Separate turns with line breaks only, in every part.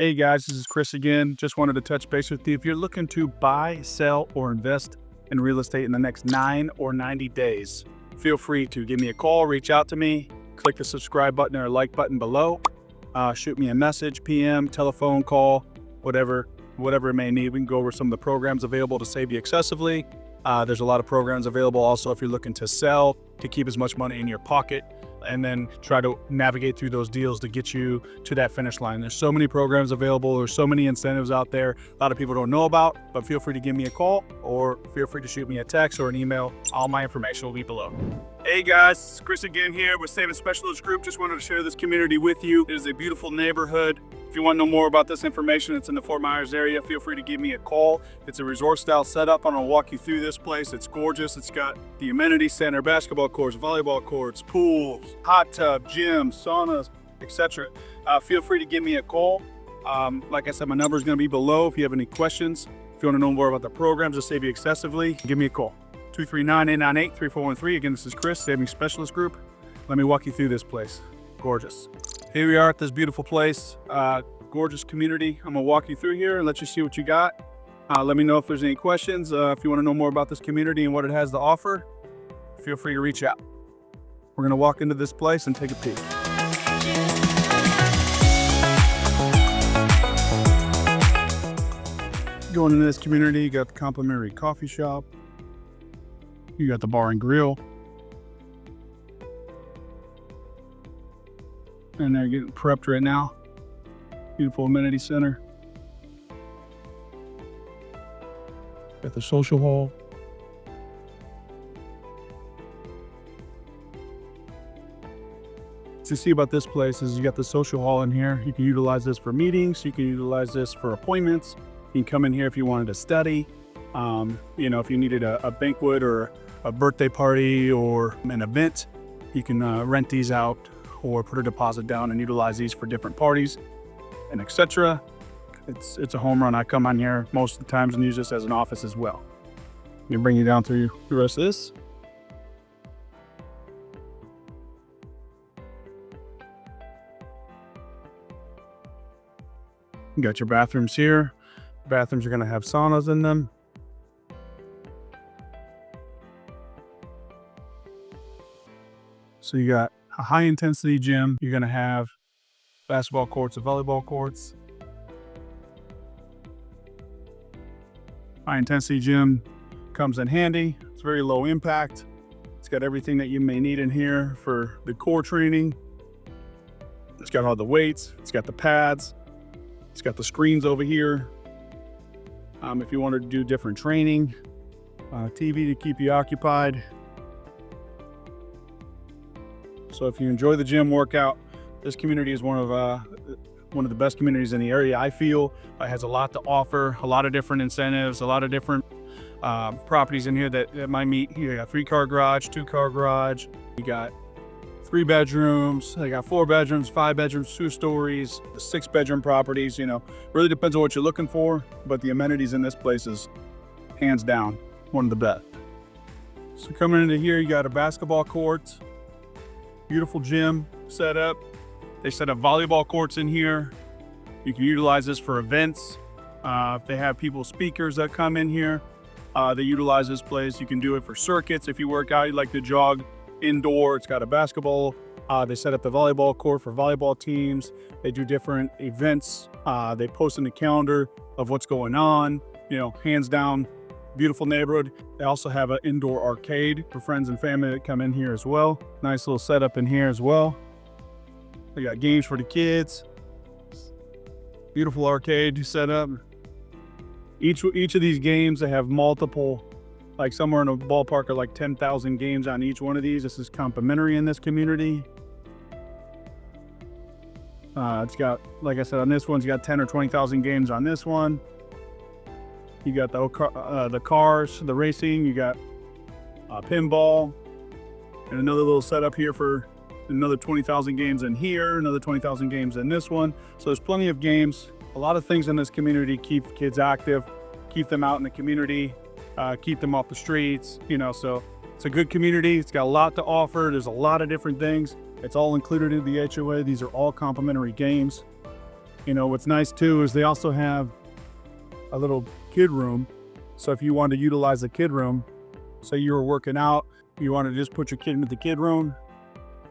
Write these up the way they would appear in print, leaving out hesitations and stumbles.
Hey guys, this is Chris again. Just wanted to touch base with you. If you're looking to buy, sell, or invest in real estate in the next 9 or 90 days, feel free to give me a call, reach out to me, click the subscribe button or like button below, shoot me a message, PM, telephone call, whatever it may need. We can go over some of the programs available to save you excessively. There's a lot of programs available also if you're looking to sell to keep as much money in your pocket and then try to navigate through those deals to get you to that finish line. There's so many programs available. There's so many incentives out there a lot of people don't know about, but feel free to give me a call or feel free to shoot me a text or an email. All my information will be below. Hey guys, it's Chris again here with Savings Specialist Group. Just wanted to share this community with you. It is a beautiful neighborhood. If you want to know more about this information, it's in the Fort Myers area. Feel free to give me a call. It's a resort style setup. I'm going to walk you through this place. It's gorgeous. It's got the amenity center, basketball courts, volleyball courts, pools, hot tub, gym, saunas, etc. Feel free to give me a call. Like I said, my number is going to be below. If you have any questions, if you want to know more about the programs to save you excessively, give me a call. 239-898-3413. Again, this is Chris, Savings Specialist Group. Let me walk you through this place. Gorgeous. Here we are at this beautiful place, gorgeous community. I'm gonna walk you through here and let you see what you got. Let me know if there's any questions. If you wanna know more about this community and what it has to offer, feel free to reach out. We're gonna walk into this place and take a peek. Going into this community, you got the complimentary coffee shop. You got the bar and grill. And they're getting prepped right now. Beautiful amenity center. Got the social hall. What you see about this place is you got the social hall in here. You can utilize this for meetings. You can utilize this for appointments. You can come in here if you wanted to study. If you needed a banquet or a birthday party or an event, you can rent these out or put a deposit down and utilize these for different parties and etc. It's a home run. I come on here most of the times and use this as an office as well. Let me bring you down through the rest of this. You got your bathrooms here. Bathrooms are going to have saunas in them. So you got a high intensity gym. You're going to have basketball courts and volleyball courts. High intensity gym comes in handy. It's very low impact. It's got everything that you may need in here for the core training. It's got all the weights. It's got the pads. It's got the screens over here. If you wanted to do different training, TV to keep you occupied. So if you enjoy the gym workout, this community is one of the best communities in the area. I feel it has a lot to offer, a lot of different incentives, a lot of different properties in here that might meet. You got 3-car garage, 2-car garage. You got 3 bedrooms. They got 4 bedrooms, 5 bedrooms, 2 stories, 6-bedroom properties. Really depends on what you're looking for, but the amenities in this place is hands down one of the best. So coming into here, you got a basketball court. Beautiful gym set up. They set up volleyball courts in here. You can utilize this for events. If they have speakers that come in here, they utilize this place. You can do it for circuits. If you work out, you like to jog indoor, it's got a basketball. They set up the volleyball court for volleyball teams. They do different events. They post in the calendar of what's going on. Hands down, beautiful neighborhood. They also have an indoor arcade for friends and family that come in here as well. Nice little setup in here as well. They got games for the kids. Beautiful arcade setup. Each of these games, they have multiple, like somewhere in a ballpark of like 10,000 games on each one of these. This is complimentary in this community. It's got, like I said, on this one, it's got 10 or 20,000 games on this one. You got the cars, the racing. You got pinball, and another little setup here for another 20,000 games in here, another 20,000 games in this one. So there's plenty of games. A lot of things in this community keep kids active, keep them out in the community, keep them off the streets. So it's a good community. It's got a lot to offer. There's a lot of different things. It's all included in the HOA. These are all complimentary games. You know, what's nice too is they also have a little kid room. So if you want to utilize the kid room, say you were working out, you want to just put your kid into the kid room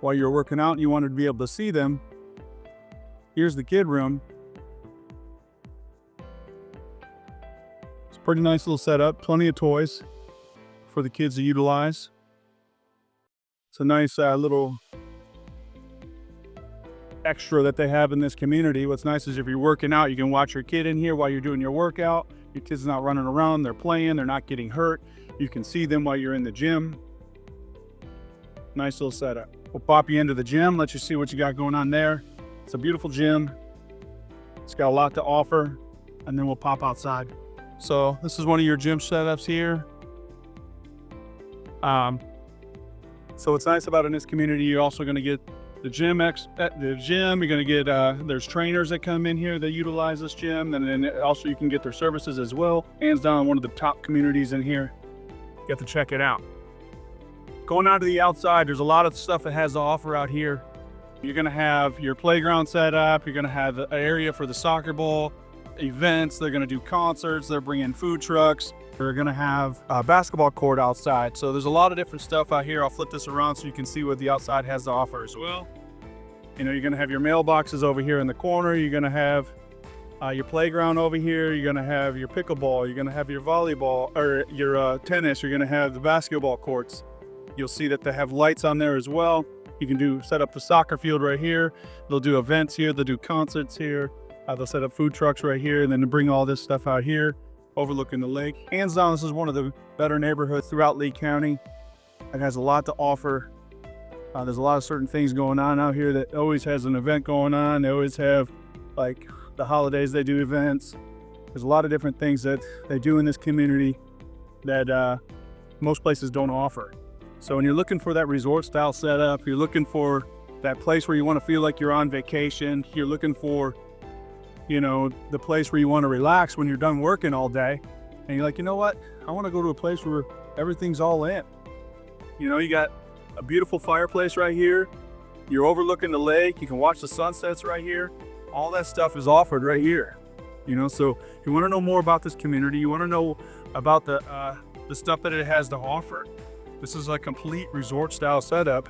while you're working out and you wanted to be able to see them, here's the kid room. It's a pretty nice little setup, plenty of toys for the kids to utilize. It's a nice little extra that they have in this community. What's nice is if you're working out, you can watch your kid in here while you're doing your workout. Your kid's not running around, they're playing, they're not getting hurt. You can see them while you're in the gym. Nice little setup. We'll pop you into the gym, let you see what you got going on there. It's a beautiful gym. It's got a lot to offer, and then we'll pop outside. So this is one of your gym setups here. So what's nice about in this community, you're also going to get the gym. You're going to get, there's trainers that come in here that utilize this gym, and then also you can get their services as well. Hands down, one of the top communities in here. You have to check it out. Going out to the outside, there's a lot of stuff it has to offer out here. You're going to have your playground set up. You're going to have an area for the soccer ball, events. They're going to do concerts. They're bringing food trucks. They're going to have a basketball court outside. So there's a lot of different stuff out here. I'll flip this around so you can see what the outside has to offer as well. You know, you're going to have your mailboxes over here in the corner. You're going to have your playground over here. You're going to have your pickleball. You're going to have your volleyball or your tennis. You're going to have the basketball courts. You'll see that they have lights on there as well. You can set up the soccer field right here. They'll do events here. They'll do concerts here. They'll set up food trucks right here, and then bring all this stuff out here, overlooking the lake. Hands down, this is one of the better neighborhoods throughout Lee County. It has a lot to offer. There's a lot of certain things going on out here that always has an event going on. They always have, like, the holidays, they do events. There's a lot of different things that they do in this community that most places don't offer. So when you're looking for that resort style setup, you're looking for that place where you want to feel like you're on vacation, you're looking for, you know, the place where you want to relax when you're done working all day, and you're like, you know what, I want to go to a place where everything's all in. You know, you got a beautiful fireplace right here, you're overlooking the lake, you can watch the sunsets right here. All that stuff is offered right here. You know, so if you want to know more about this community, you want to know about the stuff that it has to offer, this is a complete resort style setup.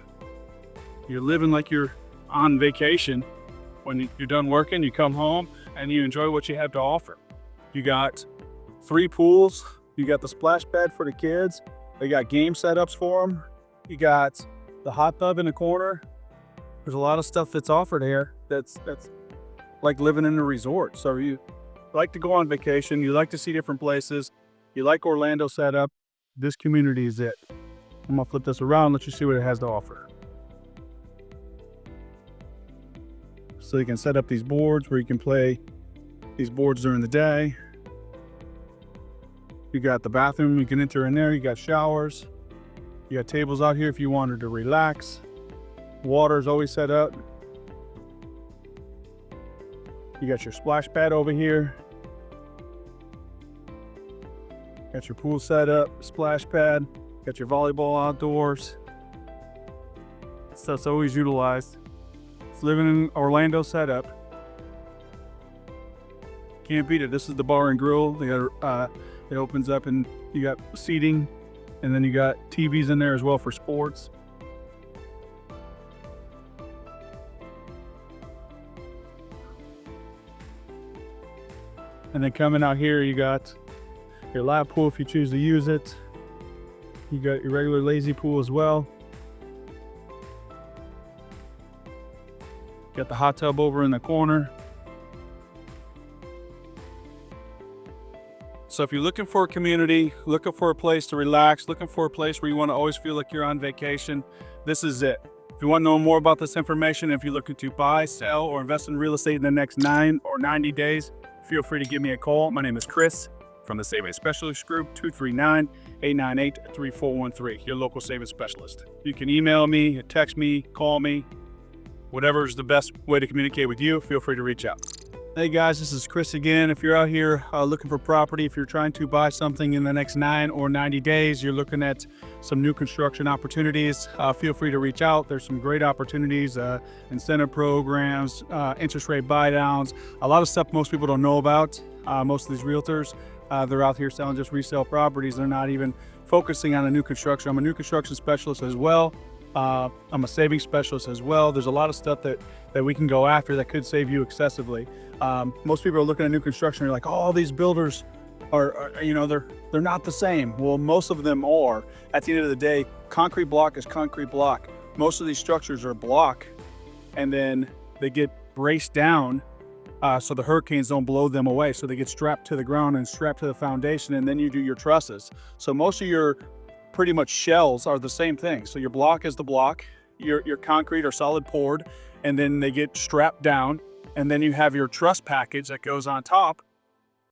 You're living like you're on vacation. When you're done working, you come home and you enjoy what you have to offer. You got 3 pools. You got the splash pad for the kids. They got game setups for them. You got the hot tub in the corner. There's a lot of stuff that's offered here that's like living in a resort. So you like to go on vacation, you like to see different places, you like Orlando setup, this community is it. I'm gonna flip this around, let you see what it has to offer. So you can set up these boards where you can play these boards during the day. You got the bathroom, you can enter in there, you got showers. You got tables out here if you wanted to relax. Water's always set up. You got your splash pad over here. Got your pool set up, splash pad. Got your volleyball outdoors. Stuff's always utilized. It's living in Orlando setup. Can't beat it. This is the bar and grill. They got it opens up and you got seating, and then you got TVs in there as well for sports. And then coming out here, you got your lap pool if you choose to use it. You got your regular lazy pool as well. Got the hot tub over in the corner. So if you're looking for a community, looking for a place to relax, looking for a place where you want to always feel like you're on vacation, this is it. If you want to know more about this information, if you're looking to buy, sell, or invest in real estate in the next 9 or 90 days, feel free to give me a call. My name is Chris from the Savings Specialist Group, 239-898-3413, your local savings specialist. You can email me, text me, call me, whatever is the best way to communicate with you, feel free to reach out. Hey guys, this is Chris again. If you're out here looking for property, if you're trying to buy something in the next 9 or 90 days, you're looking at some new construction opportunities, feel free to reach out. There's some great opportunities, incentive programs, interest rate buy downs, a lot of stuff most people don't know about. Most of these realtors, they're out here selling just resale properties. They're not even focusing on a new construction. I'm a new construction specialist as well. I'm a savings specialist as well. There's a lot of stuff that we can go after that could save you excessively. Most people are looking at new construction. You're like, oh, all these builders are they're not the same. Well, most of them are. At the end of the day, concrete block is concrete block. Most of these structures are block, and then they get braced down so the hurricanes don't blow them away. So they get strapped to the ground and strapped to the foundation, and then you do your trusses. So most of your pretty much shells are the same thing. So your block is the block, your concrete or solid poured, and then they get strapped down, and then you have your truss package that goes on top,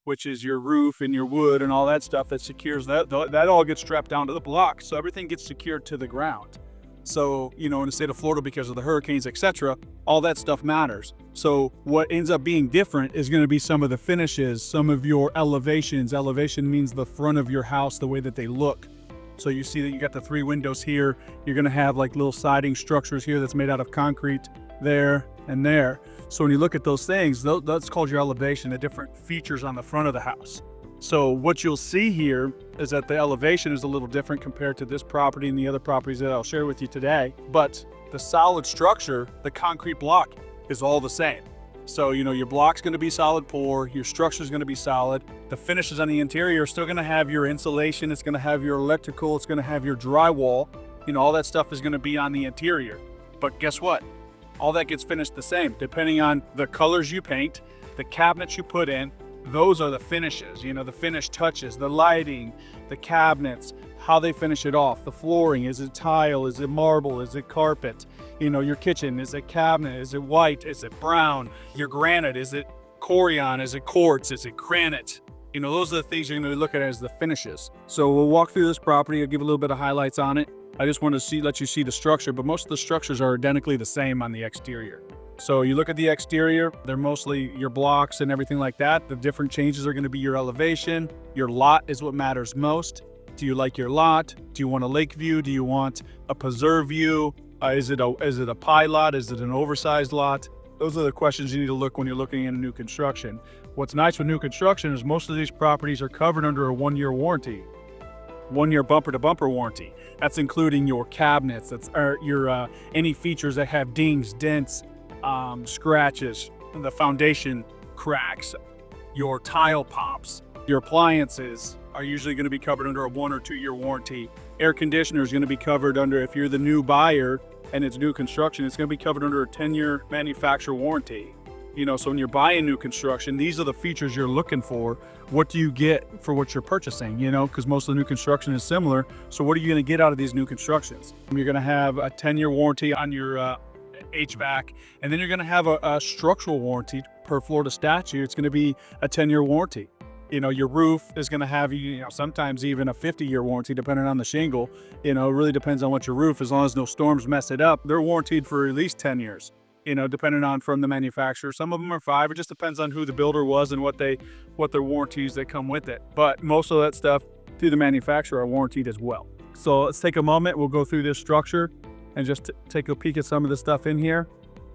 which is your roof and your wood and all that stuff that secures that all gets strapped down to the block. So everything gets secured to the ground. So, in the state of Florida, because of the hurricanes, etc., all that stuff matters. So what ends up being different is going to be some of the finishes, some of your elevations. Elevation means the front of your house, the way that they look. So you see that you got the 3 windows here. You're going to have like little siding structures here that's made out of concrete there and there. So when you look at those things, that's called your elevation, the different features on the front of the house. So what you'll see here is that the elevation is a little different compared to this property and the other properties that I'll share with you today. But the solid structure, the concrete block, is all the same. So, your block's going to be solid pour, your structure's going to be solid. The finishes on the interior are still going to have your insulation, it's going to have your electrical, it's going to have your drywall. All that stuff is going to be on the interior. But guess what? All that gets finished the same, depending on the colors you paint, the cabinets you put in. Those are the finishes, the finished touches, the lighting, the cabinets, how they finish it off, the flooring, is it tile, is it marble, is it carpet? Your kitchen, is it cabinet, is it white, is it brown? Your granite, is it corian, is it quartz, is it granite? Those are the things you're going to look at as the finishes. So we'll walk through this property, I'll give a little bit of highlights on it. I just want to let you see the structure, but most of the structures are identically the same on the exterior. So you look at the exterior, they're mostly your blocks and everything like that. The different changes are going to be your elevation. Your lot is what matters most. Do you like your lot? Do you want a lake view? Do you want a preserve view? Is it a pie lot? Is it an oversized lot? Those are the questions you need to look when you're looking at new construction. What's nice with new construction is most of these properties are covered under a 1-year warranty. 1-year bumper-to-bumper warranty. That's including your cabinets. That's your any features that have dings, dents, scratches, the foundation cracks, your tile pops. Your appliances are usually going to be covered under a 1 or 2-year warranty. Air conditioner is going to be covered under, if you're the new buyer and it's new construction, it's going to be covered under a 10-year manufacturer warranty. So when you're buying new construction, these are the features you're looking for. What do you get for what you're purchasing? Because most of the new construction is similar. So what are you going to get out of these new constructions? You're going to have a 10-year warranty on your HVAC, and then you're going to have a structural warranty per Florida statute. It's going to be a 10-year warranty. Your roof is going to have sometimes even a 50-year warranty depending on the shingle. It really depends on what your roof. As long as no storms mess it up, they're warranted for at least 10 years. Depending on from the manufacturer. Some of them are 5. It just depends on who the builder was and what their warranties that come with it. But most of that stuff through the manufacturer are warranted as well. So let's take a moment. We'll go through this structure and just take a peek at some of the stuff in here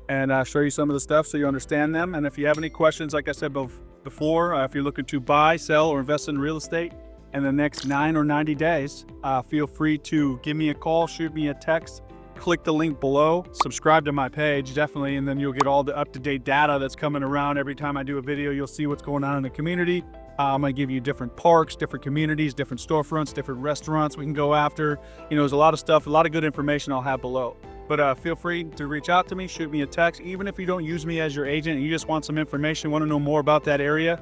and show you some of the stuff so you understand them. And if you have any questions, like I said before, if you're looking to buy, sell, or invest in real estate in the next 9 or 90 days, feel free to give me a call, shoot me a text. Click the link below, subscribe to my page, definitely, and then you'll get all the up-to-date data that's coming around. Every time I do a video, you'll see what's going on in the community. I'm gonna give you different parks, different communities, different storefronts, different restaurants we can go after. There's a lot of stuff, a lot of good information I'll have below. But feel free to reach out to me, shoot me a text. Even if you don't use me as your agent and you just want some information, want to know more about that area,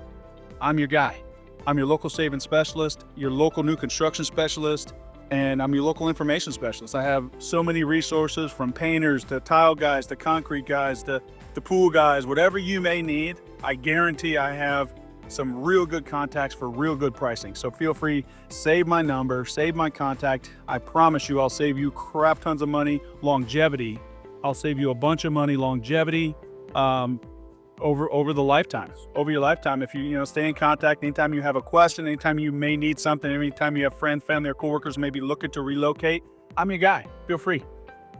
I'm your guy. I'm your local savings specialist, your local new construction specialist, and I'm your local information specialist. I have so many resources, from painters to tile guys to concrete guys to the pool guys, whatever you may need. I guarantee I have some real good contacts for real good pricing. So feel free, save my number, save my contact. I promise you I'll save you crap tons of money, longevity. I'll save you a bunch of money, longevity. over the lifetime, over your lifetime. If you stay in contact, anytime you have a question, anytime you may need something, anytime you have friends, family, or coworkers maybe looking to relocate, I'm your guy. Feel free.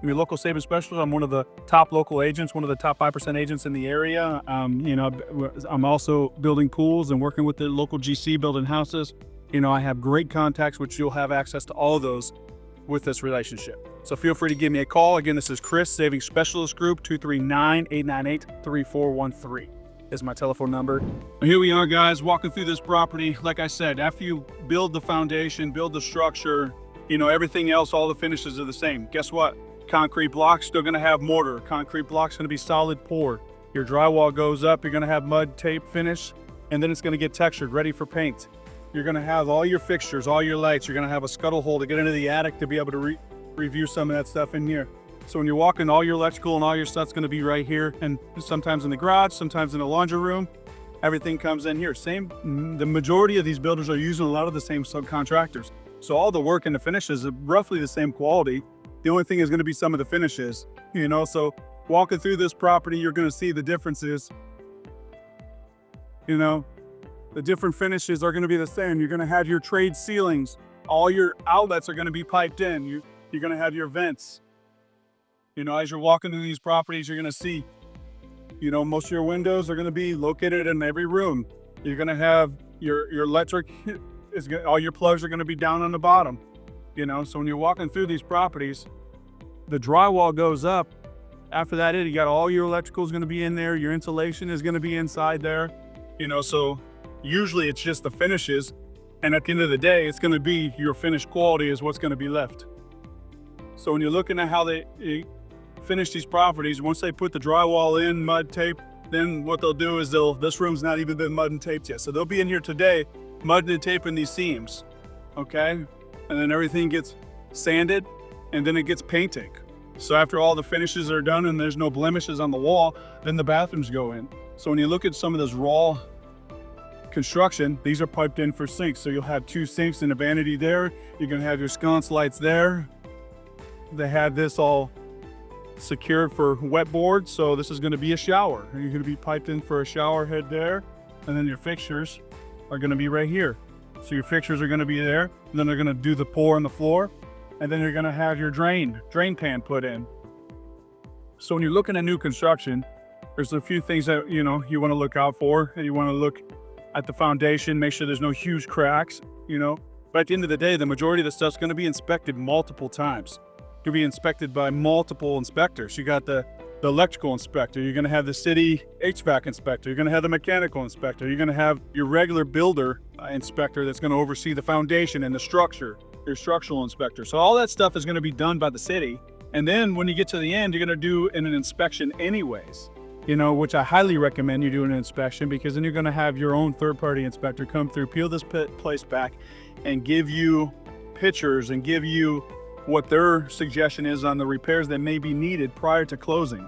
I'm your local savings specialist. I'm one of the top local agents, one of the top 5% agents in the area. I'm also building pools and working with the local GC, building houses. I have great contacts, which you'll have access to all of those with this relationship. So feel free to give me a call. Again, this is Chris, Savings Specialist Group, 239-898-3413 is my telephone number. Here we are, guys, walking through this property. Like I said, after you build the foundation, build the structure, everything else, all the finishes are the same. Guess what? Concrete blocks still going to have mortar. Concrete blocks going to be solid pour. Your drywall goes up. You're going to have mud tape finish, and then it's going to get textured, ready for paint. You're going to have all your fixtures, all your lights. You're going to have a scuttle hole to get into the attic to be able to review some of that stuff in here. So when you're walking, all your electrical and all your stuff's going to be right here, and sometimes in the garage, sometimes in the laundry room. Everything comes in here. The majority of these builders are using a lot of the same subcontractors. So all the work and the finishes are roughly the same quality. The only thing is going to be some of the finishes, so walking through this property, you're going to see the differences. The different finishes are going to be the same. You're going to have your trade ceilings. All your outlets are going to be piped in. You're going to have your vents. As you're walking through these properties, you're going to see, most of your windows are going to be located in every room. You're going to have your electric, all your plugs are going to be down on the bottom. So when you're walking through these properties, the drywall goes up. After that, you got all your electrical is going to be in there. Your insulation is going to be inside there. So usually it's just the finishes. And at the end of the day, it's going to be your finished quality is what's going to be left. So when you're looking at how they finish these properties, once they put the drywall in, mud tape, then what they'll do is this room's not even been mud and taped yet. So they'll be in here today, mud and taping these seams. Okay. And then everything gets sanded, and then it gets painted. So after all the finishes are done and there's no blemishes on the wall, then the bathrooms go in. So when you look at some of this raw construction, these are piped in for sinks. So you'll have 2 sinks and a vanity there. You're gonna have your sconce lights there. They have this all secured for wet board. So this is gonna be a shower. You're gonna be piped in for a shower head there. And then your fixtures are gonna be right here. So your fixtures are going to be there, and then they're going to do the pour on the floor, and then you're going to have your drain pan put in. So when you're looking at new construction, there's a few things that you want to look out for, and you want to look at the foundation, make sure there's no huge cracks, But at the end of the day, the majority of the stuff's going to be inspected multiple times. You'll be inspected by multiple inspectors. You got the electrical inspector, you're going to have the city HVAC inspector, you're going to have the mechanical inspector, you're going to have your regular builder inspector that's going to oversee the foundation and the structure, your structural inspector. So all that stuff is going to be done by the city. And then when you get to the end, you're going to do an inspection anyways, which I highly recommend you do an inspection, because then you're going to have your own third-party inspector come through, peel this place back, and give you pictures and give you what their suggestion is on the repairs that may be needed prior to closing.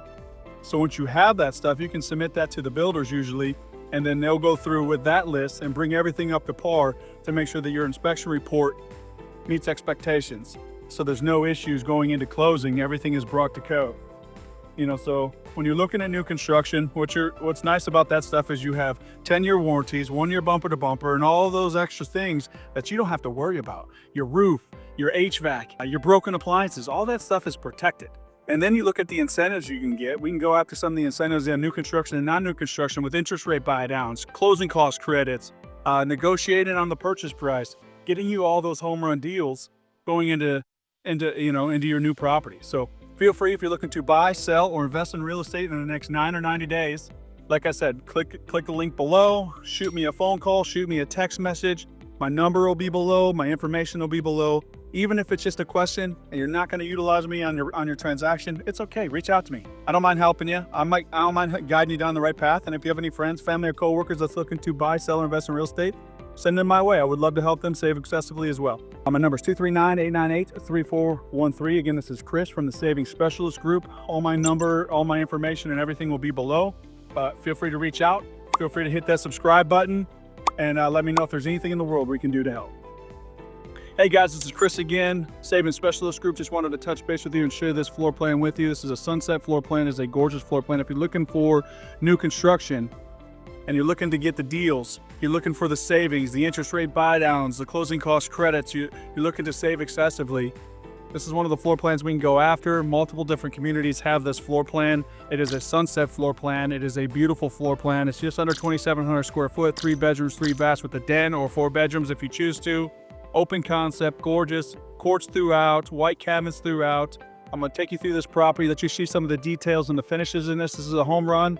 So once you have that stuff, you can submit that to the builders usually, and then they'll go through with that list and bring everything up to par to make sure that your inspection report meets expectations. So there's no issues going into closing, everything is brought to code. So when you're looking at new construction, what's nice about that stuff is you have 10-year warranties, 1-year bumper to bumper, and all those extra things that you don't have to worry about. Your roof, your HVAC, your broken appliances, all that stuff is protected. And then you look at the incentives you can get. We can go after some of the incentives in new construction and non-new construction with interest rate buy downs, closing cost credits, negotiating on the purchase price, getting you all those home run deals going into your new property. So feel free, if you're looking to buy, sell, or invest in real estate in the next 9 or 90 days, like I said, click the link below, shoot me a phone call, shoot me a text message. My number will be below, my information will be below. Even if it's just a question and you're not going to utilize me on your transaction, it's okay. Reach out to me. I don't mind helping you. I don't mind guiding you down the right path. And if you have any friends, family, or coworkers that's looking to buy, sell, or invest in real estate, send them my way. I would love to help them save excessively as well. My number is 239-898-3413. Again, this is Chris from the Savings Specialist Group. All my number, all my information, and everything will be below. Feel free to reach out. Feel free to hit that subscribe button, and let me know if there's anything in the world we can do to help. Hey guys, this is Chris again, Savings Specialist Group. Just wanted to touch base with you and share this floor plan with you. This is a sunset floor plan. It's a gorgeous floor plan. If you're looking for new construction and you're looking to get the deals, you're looking for the savings, the interest rate buy downs, the closing cost credits, you're looking to save excessively, this is one of the floor plans we can go after. Multiple different communities have this floor plan. It is a sunset floor plan. It is a beautiful floor plan. It's just under 2,700 square foot, 3 bedrooms, 3 baths with a den, or 4 bedrooms if you choose to. Open concept, gorgeous, quartz throughout, white cabinets throughout. I'm gonna take you through this property, let you see some of the details and the finishes in this. This is a home run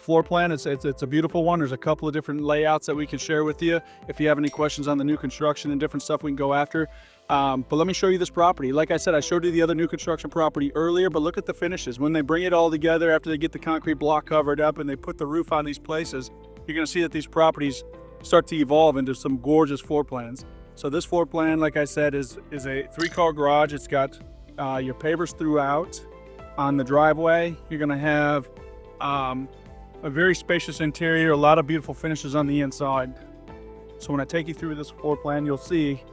floor plan. It's a beautiful one. There's a couple of different layouts that we can share with you. If you have any questions on the new construction and different stuff, we can go after. But let me show you this property. Like I said, I showed you the other new construction property earlier, but look at the finishes. When they bring it all together after they get the concrete block covered up and they put the roof on these places, you're gonna see that these properties start to evolve into some gorgeous floor plans. So this floor plan, like I said, is a 3-car garage. It's got your pavers throughout. On the driveway, you're gonna have a very spacious interior, a lot of beautiful finishes on the inside. So when I take you through this floor plan, you'll see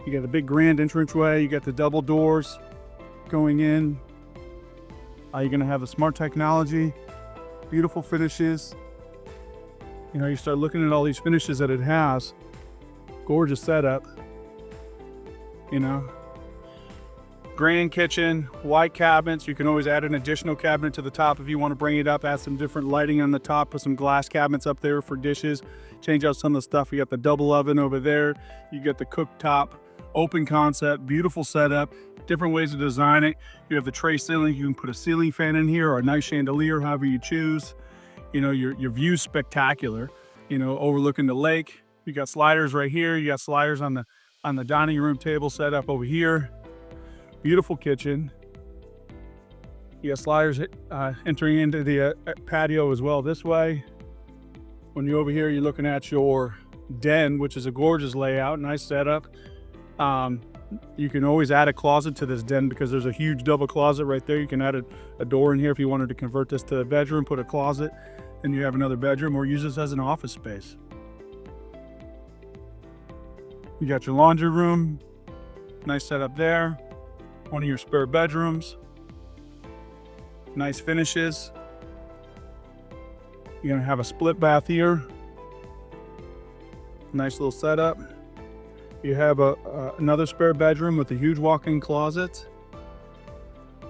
you got a big grand entranceway, you got the double doors going in. You're gonna have the smart technology, beautiful finishes. You know, you start looking at all these finishes that it has. Gorgeous setup, you know. Grand kitchen, white cabinets. You can always add an additional cabinet to the top if you want to bring it up, add some different lighting on the top, put some glass cabinets up there for dishes, change out some of the stuff. You got the double oven over there. You got the cooktop, open concept, beautiful setup, different ways to design it. You have the tray ceiling. You can put a ceiling fan in here or a nice chandelier, however you choose. You know, your view's spectacular, you know, overlooking the lake. You got sliders right here. You got sliders on the dining room table set up over here. Beautiful kitchen. You got sliders entering into the patio as well this way. When you're over here, you're looking at your den, which is a gorgeous layout, nice setup. You can always add a closet to this den because there's a huge double closet right there. You can add a door in here if you wanted to convert this to a bedroom, put a closet, and you have another bedroom, or use this as an office space. You got your laundry room, nice setup there. One of your spare bedrooms, nice finishes. You're gonna have a split bath here. Nice little setup. You have another spare bedroom with a huge walk-in closet,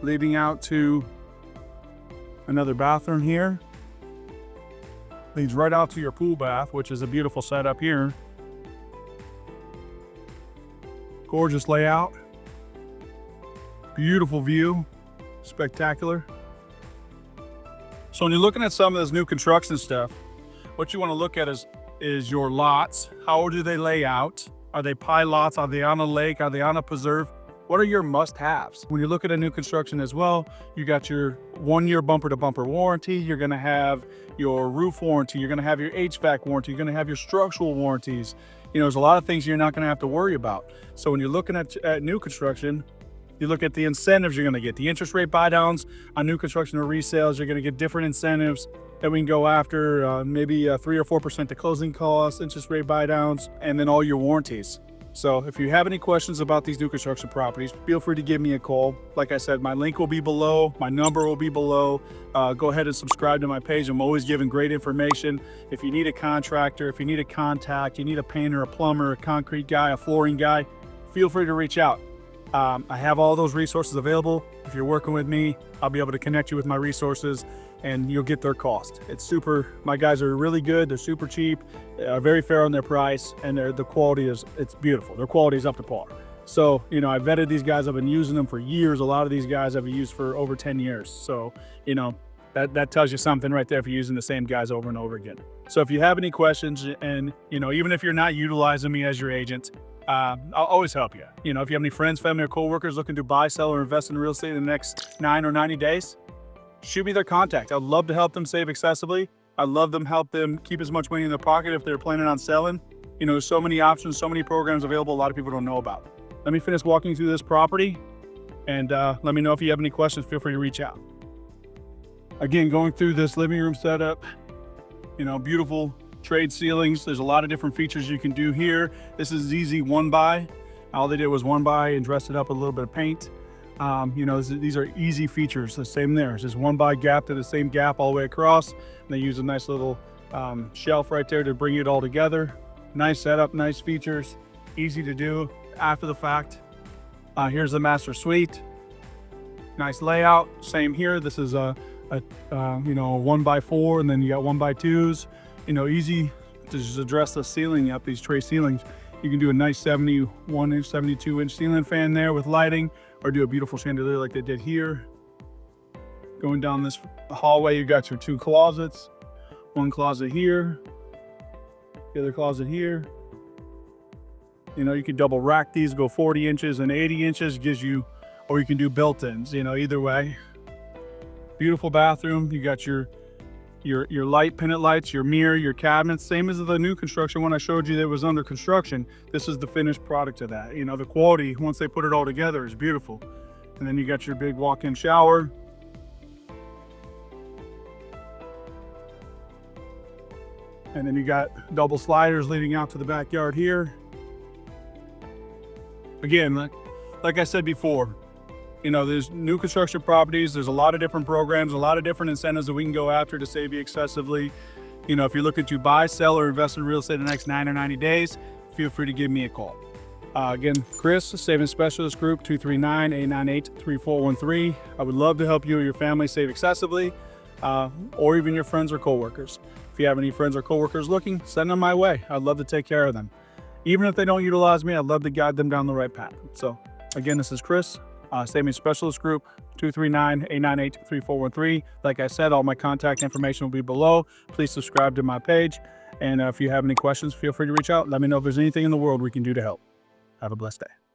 leading out to another bathroom here. Leads right out to your pool bath, which is a beautiful setup here. Gorgeous layout. Beautiful view, spectacular. So when you're looking at some of this new construction stuff, what you want to look at is your lots. How do they lay out? Are they pie lots? Are they on a lake? Are they on a preserve? What are your must-haves? When you look at a new construction as well, you got your 1-year bumper-to-bumper warranty. You're gonna have your roof warranty. You're gonna have your HVAC warranty. You're gonna have your structural warranties. You know, there's a lot of things you're not gonna have to worry about. So when you're looking at new construction, you look at the incentives you're gonna get. The interest rate buy downs on new construction or resales, you're gonna get different incentives that we can go after, maybe 3 or 4% to closing costs, interest rate buy downs, and then all your warranties. So if you have any questions about these new construction properties, feel free to give me a call. Like I said, my link will be below, my number will be below. Go ahead and subscribe to my page. I'm always giving great information. If you need a contractor, if you need a contact, you need a painter, a plumber, a concrete guy, a flooring guy, feel free to reach out. I have all those resources available. If you're working with me, I'll be able to connect you with my resources and you'll get their cost. It's super, my guys are really good. They're super cheap, very fair on their price, and the quality it's beautiful. Their quality is up to par. So, you know, I vetted these guys. I've been using them for years. A lot of these guys I've used for over 10 years. So, you know, that tells you something right there if you're using the same guys over and over again. So if you have any questions, and, you know, even if you're not utilizing me as your agent, I'll always help you. You know, if you have any friends, family, or coworkers looking to buy, sell, or invest in real estate in the next 9 or 90 days, shoot me their contact. I'd love to help them save excessively. I'd love them help them keep as much money in their pocket if they're planning on selling. You know, there's so many options, so many programs available a lot of people don't know about. Let me finish walking through this property, and let me know if you have any questions. Feel free to reach out. Again, going through this living room setup, you know, beautiful trade ceilings. There's a lot of different features you can do here. This is easy one buy. All they did was one by and dressed it up with a little bit of paint. You know, these are easy features. The same there. It's just one by gap to the same gap all the way across. And they use a nice little shelf right there to bring it all together. Nice setup, nice features, easy to do after the fact. Here's the master suite. Nice layout. Same here. This is a you know, 1x4, and then you got 1x2s. You know, easy to just address the ceiling up, these tray ceilings. You can do a nice 71-inch, 72-inch ceiling fan there with lighting, or do a beautiful chandelier like they did here. Going down this hallway, you got your 2 closets. One closet here, the other closet here. You know, you can double rack these, go 40 inches and 80 inches, gives you, or you can do built-ins, you know, either way. Beautiful bathroom. You got your light, pendant lights, your mirror, your cabinets, same as the new construction one I showed you that was under construction. This is the finished product of that. You know, the quality, once they put it all together, is beautiful. And then you got your big walk-in shower. And then you got double sliders leading out to the backyard here. Again, like I said before, you know, there's new construction properties. There's a lot of different programs, a lot of different incentives that we can go after to save you excessively. You know, if you're looking to buy, sell, or invest in real estate in the next 9 or 90 days, feel free to give me a call. Again, Chris, Savings Specialist Group, 239-898-3413. I would love to help you or your family save excessively, or even your friends or coworkers. If you have any friends or coworkers looking, send them my way. I'd love to take care of them. Even if they don't utilize me, I'd love to guide them down the right path. So again, this is Chris, Savings Specialist Group, 239-898-3413. Like I said, all my contact information will be below. Please subscribe to my page. And if you have any questions, feel free to reach out. Let me know if there's anything in the world we can do to help. Have a blessed day.